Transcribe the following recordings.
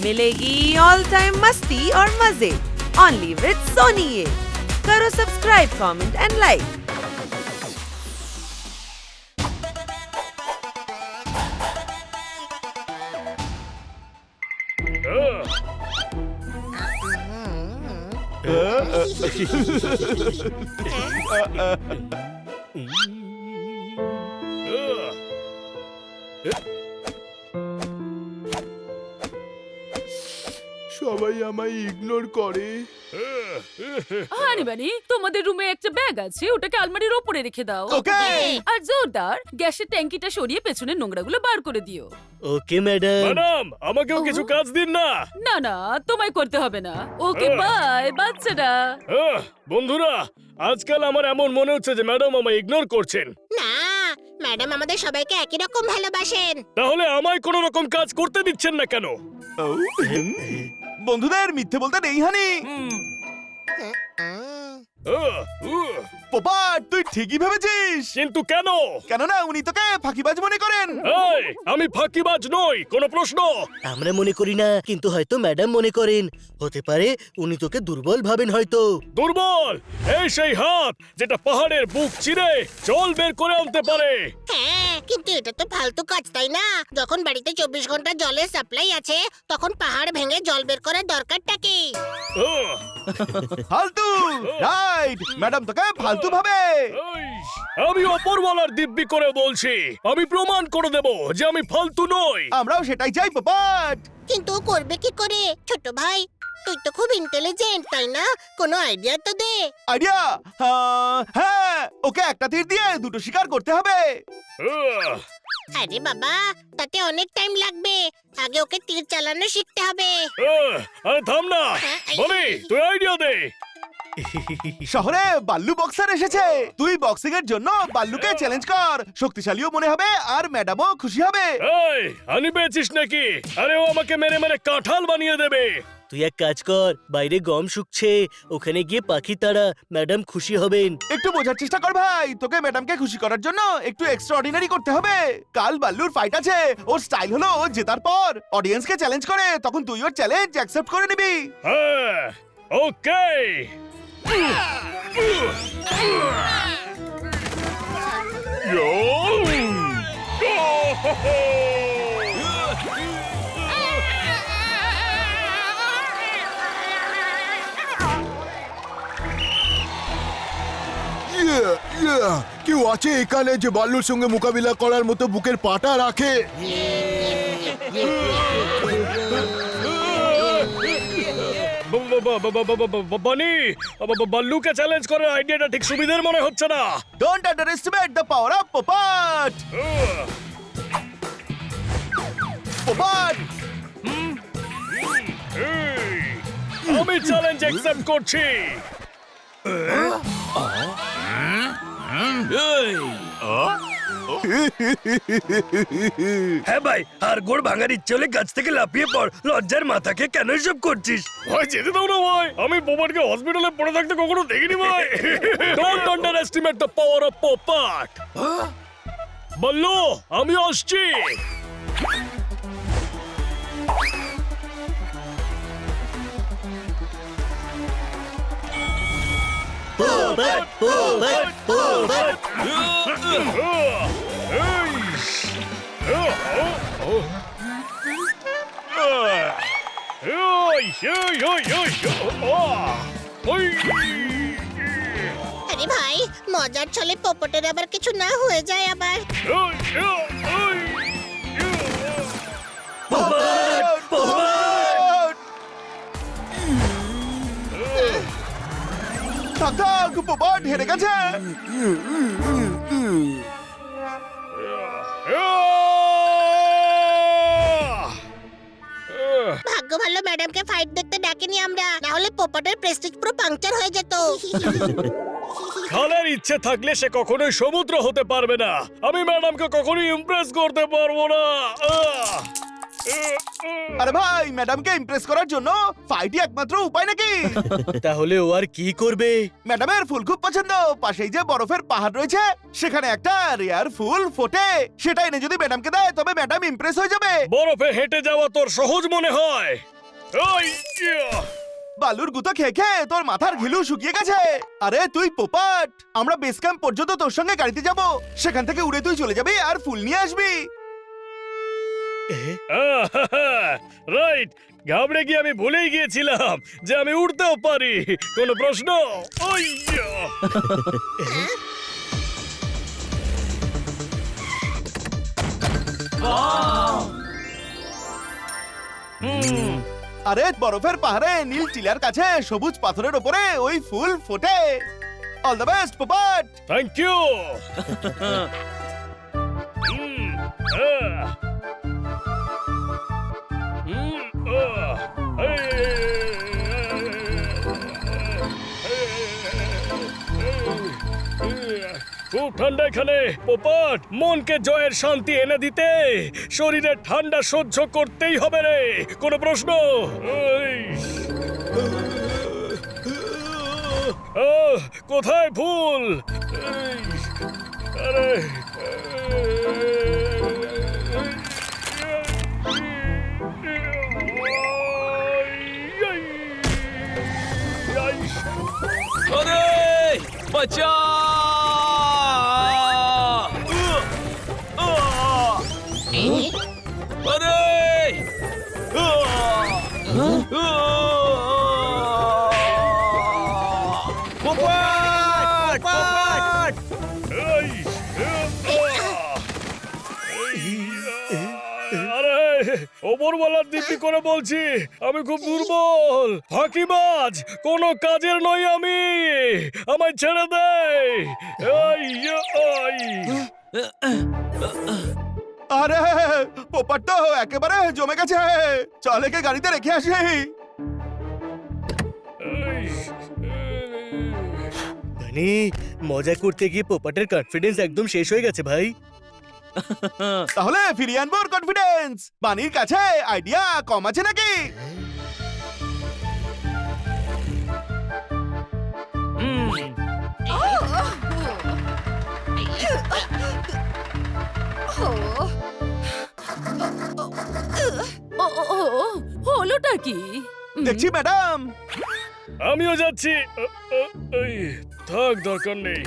मिलेगी all time मस्ती और मजे ओनली विद सोनी। ये करो सब्सक्राइब, कमेंट एंड लाइक। সবাই আমায় ইগনোর করে। হানি বানি, তোমাদের রুমে একটা ব্যাগ আছে, ওটাকে আলমারির ওপরে রেখে দাও। ওকে। আর জোরদার গ্যাসের ট্যাঙ্কিটা সরিয়ে পেছনের নোংরাগুলো বার করে দিও। Okay madam. ম্যাডাম, আমাকেও কিছু কাজ দিন না। না না, তোমায় করতে হবে না। ওকে বাই বাচ্চারা। বন্ধুরা, আজকাল আমার এমন মনে হচ্ছে যে ম্যাডাম আমায় ইগনোর করছেন। না, ম্যাডাম আমাদের সবাইকে একই রকম ভালোবাসেন। তাহলে আমায় কোনো রকম কাজ করতে দিচ্ছেন না কেন? বন্ধুদের মিথ্যে বলতে নেই হানি। পোপাট, তুই ঠিকই ভেবেছিস। কিন্তু কেন? কেননা উনি তোকে ফাঁকিবাজ মনে করেন। এই, আমি ফাঁকিবাজ নই, কোনো প্রশ্ন? আমরা মনে করি না, কিন্তু হয়তো ম্যাডাম মনে করেন। হতে পারে উনি তোকে দুর্বল ভাবেন হয়তো। দুর্বল? এই সেই হাত যেটা পাহাড়ের বুক চিরে জল বের করে আনতে পারে। হ্যাঁ, কিন্তু এটা তো ফালতু কাজ, তাই না? যখন বাড়িতে 24 ঘন্টা জলের সাপ্লাই আছে, তখন পাহাড় ভেঙে জল বের করার দরকারটা কি? ফালতু, রাইট। ম্যাডাম তোকে ফালতু ভাবে। আমি অপরওয়ালার দিব্যি করে বলছি, আমি প্রমাণ করে দেব যে আমি ফালতু নই। আমরাও সেটাই চাই পোপাট। কিন্তু ও করবে কি করে? ছোট ভাই, তুই তো খুব ইন্টেলিজেন্ট, তাই না? কোনো আইডিয়া তো দে। আইডিয়া? হ্যাঁ, ওকে একটা তীর দিয়ে দুটো শিকার করতে হবে। আরে বাবা, তাতে অনেক টাইম লাগবে। আগে ওকে তীর চালানো শিখতে হবে। আরে থাম না, বলি তুই আইডিয়া দে। শহরে বাল্লু বক্সার এসেছে। তুই বক্সিং এর জন্য বাল্লুকে চ্যালেঞ্জ কর। শক্তিশালীও মনে হবে আর ম্যাডামও খুশি হবে। এই, হানি পেয়েছিস নাকি? আরে ও আমাকে মেরে মেরে কাঁঠাল বানিয়ে দেবে। তুই এক কাজ কর, বাইরে গম শুকছে, ওখানে গিয়ে পাখি তাড়া, ম্যাডাম খুশি হবেন। একটু বোঝার চেষ্টা কর ভাই, তোকে ম্যাডামকে খুশি করার জন্য একটু এক্সট্রা অর্ডিনারি করতে হবে। কাল বাল্লুর ফাইট আছে। ওর স্টাইল হলো ও জেতার পর অডিয়েন্সকে চ্যালেঞ্জ করে, তখন তুই ওর চ্যালেঞ্জ অ্যাকসেপ্ট করে নিবি। হ্যাঁ, ওকে। কেউ আছে এখানে যে বাল্লুর সঙ্গে মোকাবিলা করার মতো বুকের পাটা রাখে? বানি, বাল্লুকে চ্যালেঞ্জ করার আইডিয়াটা ঠিক সুবিধার মনে হচ্ছে না। Don't underestimate the power of Popat. Popat, আমি চ্যালেঞ্জ অ্যাকসেপ্ট করছি। হ্যাঁ ভাই, আর গোড় ভাঙার ইচ্ছে হলে গাছ থেকে লাফিয়ে পড়। লজ্জার মাথাকে কেন এসব করছিস? ভাই যেতে দাও না ভাই, আমি পোপাটকে হসপিটালে পড়ে থাকতে কখনো দেখিনি ভাই। Don't underestimate the power of Popat. Ballu, আমি আসছি। পোপাট, পোপাট, পোপাট। আরে ভাই, মজার ছলে পোপটের আবার কিছু না হয়ে যায় আবার। পোপাট, পোপাট। থাক থাক, পোপাট হেরে গেছে। ভাগ্য ভালো ম্যাডামকে ফাইট দেখতে ডাকিনি আমরা, না হলে পোপটের প্রেস্টিজ পুরো পাংচার হয়ে যেত। খালের ইচ্ছে থাকলে সে কখনোই সমুদ্র হতে পারবে না। আমি ম্যাডামকে কখনোই ইমপ্রেস করতে পারবো না। আরে ভাই ম্যাডামকে ইমপ্রেস করার জন্য ফাইটই একমাত্র উপায় নাকি? তাহলে ও আর কি করবে? ম্যাডামের ফুল খুব পছন্দ, পাশেই যে বরফের পাহাড় রয়েছে সেখানে একটা রেয়ার ফুল ফোটে, সেটা এনে যদি ম্যাডামকে দেয় তবে ম্যাডাম ইমপ্রেস হয়ে যাবে। বরফে হেঁটে যাওয়া তোর সহজ মনে হয়? ওই, ইয়া। বালুর গুঁতো খেয়ে খেয়ে তোর মাথার ঘিলু শুকিয়ে গেছে। আরে তুই পোপাট, আমরা বেস ক্যাম্প পর্যন্ত তোর সঙ্গে গাড়িতে যাব, সেখান থেকে উড়ে তুই চলে যাবি আর ফুল নিয়ে আসবি। রাইট, ঘাবড়ে গিয়ে আমি ভুলেই গিয়েছিলাম যে আমি উড়তেও পারি। কোনো প্রশ্ন? ওই, ইয়া। আরে বরফের পাহাড়ে নীল টিলার কাছে সবুজ পাথরের উপরে ওই ফুল ফোটে। All the best Popat. Thank you. খুব ঠান্ডা এখানে পোপট, মনকে জয়ের শান্তি এনে দিতে শরীরে ঠান্ডা সহ্য করতেই হবে রে। কোনো প্রশ্ন? কোথায় ফুল? আরে बचा ওপরওয়ালার দিব্যি করে বলছি, আমি খুব দুর্বল, ফাঁকিবাজ, কোনো কাজের নই আমি। আমায় ছেড়ে দে। আরে পোপাট তো একেবারে জমে গেছে, চল একে গাড়িতে রেখে আসি। মানে মজা করতে গিয়ে পোপাটের কনফিডেন্স একদম শেষ হয়ে গেছে ভাই। তাহলে ফিরিয়ে আনবো ওর কনফিডেন্স। বানির কাছে আইডিয়া কম আছে নাকি? হলোটা কি? দেখছি ম্যাডাম। আমিও যাচ্ছি। থাক, দরকার নেই।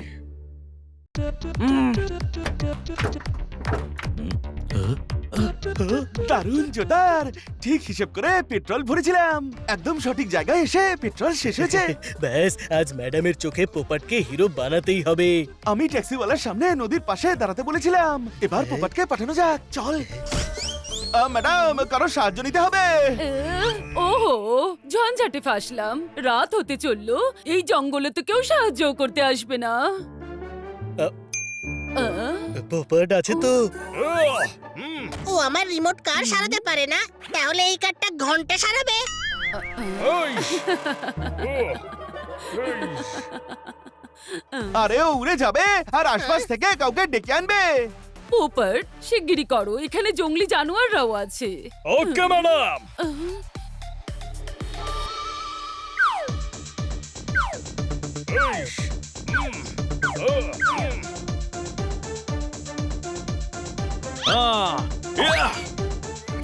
দারুণ জোদার, ঠিক হিসেব করে পেট্রোল ভরেছিলাম, একদম সঠিক জায়গায় এসে পেট্রোল শেষ হয়েছে। ব্যাস, আজ ম্যাডামের চোখে পোপাটকে হিরো বানাতেই হবে। আমি ট্যাক্সিওয়ালার সামনে নদীর পাশে দাঁড়াতে বলেছিলাম, এবার পোপাটকে পাঠানো যাক, চল। ম্যাডাম কারো সাহায্য নিতে হবে। ওহো, ঝঞ্ঝাটে ফাসলাম, রাত হতে চললো, এই জঙ্গলে তো কেউ সাহায্য করতে আসবে না। পোপাট আছে তো? ও আমার রিমোট কার সারাতে পারে না, তাহলে এই কারটা ঘন্টা সারাবে। আরে ও উড়ে যাবে আর আশপাশ থেকে কাউকে ডেকে আনবে। পোপট, শিগগিরই করো, এখানে জঙ্গলি জানোয়াররাও আছে। Okay madam.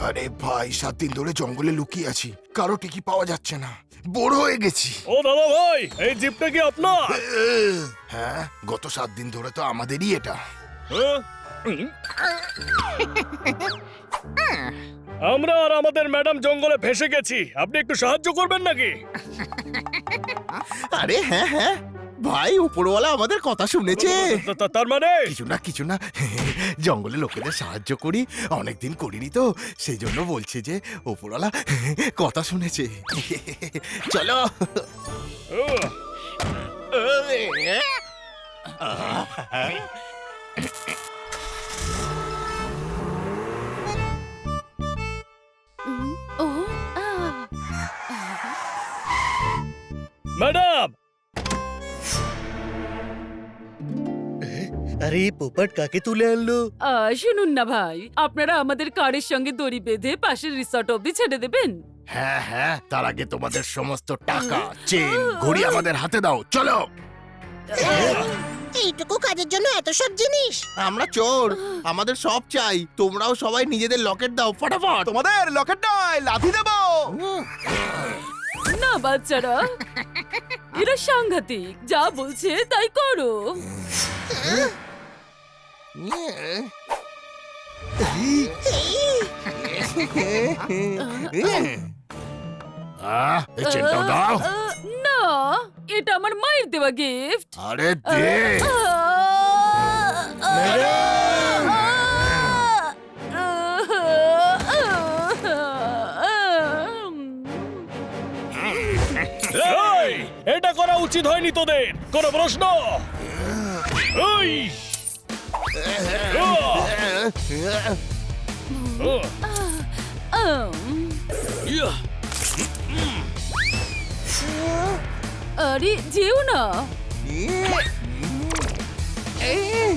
আরে ভাই, 7 দিন ধরে জঙ্গলে লুকিয়ে আছি, কারো টিকি পাওয়া যাচ্ছে না, বোর হয়ে গেছি। ও দাদা ভাই, এই জিপটা কি আপনার? হ্যাঁ, গত 7 দিন ধরে তো আমাদেরই এটা। আমরা আর আমাদের ম্যাডাম জঙ্গলে ভেসে গেছি, আপনি একটু সাহায্য করবেন নাকি? আরে হ্যাঁ হ্যাঁ ভাই, উপরওয়ালা আমাদের কথা শুনেছে। তার মানে? কিছু না জঙ্গলে লোকেদের সাহায্য করি, অনেকদিন করিনি তো, সেই জন্য বলছে যে উপরওয়ালা কথা শুনেছে। চলো। ও, ম্যাডাম, আরে পোপট কাকে তুলে আনলো? শুনুন না ভাই, আপনারা আমাদের কারের সঙ্গে দড়ি বেঁধে পাশের রিসর্ট অব্দি ছেড়ে দেবেন। হ্যাঁ হ্যাঁ, তার আগে তোমাদের সমস্ত টাকা, চেন, ঘড়ি আমাদের হাতে দাও, চলো। এইটুকু কাজের জন্য এত সব জিনিস? আমরা চোর, আমাদের সব চাই। তোমরাও সবাই নিজেদের লকেট দাও ফটাফট। তোমাদের লকেট নয়, লাথি দেবো। না বাচ্চারা, এরা সাংঘাতিক, যা বলছে তাই করো। এই চেনটাও দাও। না, এটা আমার মায়ের দেওয়া গিফট। আরে দে। এই, এটা করা উচিত হয়নি তোদের। কোনো প্রশ্ন? এই! ইয়া! আরে যেও না। এই!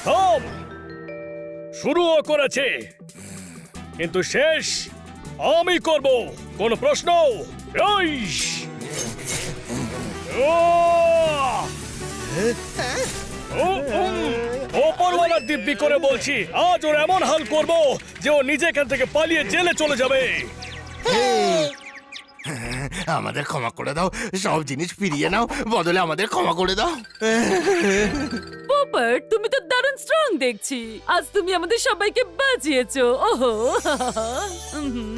থাম! শুরুও করেছে, কিন্তু শেষ আমি করব। কোন প্রশ্ন? ওপরওয়ালার দিব্যি করে বলছি, আজ ওর এমন হাল করব যে ও নিজে এখান থেকে পালিয়ে জেলে চলে যাবে। আমাদের ক্ষমা করে দাও, সব জিনিস ফিরিয়ে নাও, বদলে আমাদের ক্ষমা করে দাও। পোপট, তুমি তো দারুণ স্ট্রং দেখছি। আজ তুমি আমাদের সবাইকে বাঁচিয়েছো। ওহো।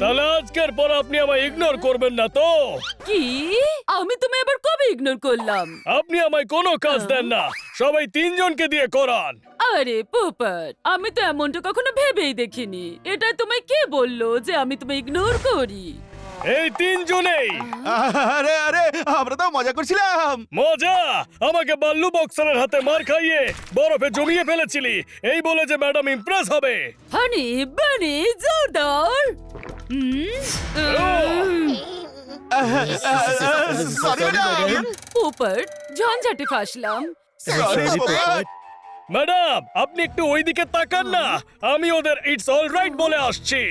তাহলে আজকের পর আপনি আমায় ইগনোর করবেন না তো? কি? আমি তোমায় আবার কবে ইগনোর করলাম? আপনি আমায় কোনো কাজ দেন না, সবাই তিনজনকে দিয়ে করান। আরে পোপট, আমি তো এমনটা কখনো ভেবেই দেখিনি। এটা তোমায় কে বললো যে আমি তোমায় ইগনোর করি? এই তিনজনেই। আরে আরে, আমরা তো মজা করছিলাম। মজা? আমাকে বাল্লু বক্সারের হাতে মার খাইয়ে বরফে জমিয়ে ফেলেছিলি, এই বলে যে ম্যাডাম ইমপ্রেস হবে। হানি বানি জোরদার। Sorry madam. পোপট, ঝঞ্ঝাটে ফাঁসলাম। সরি পোপট। ম্যাডাম, আপনি একটু ওইদিকে তাকান না, আমি ওদের ইটস অল রাইট বলে আসছি।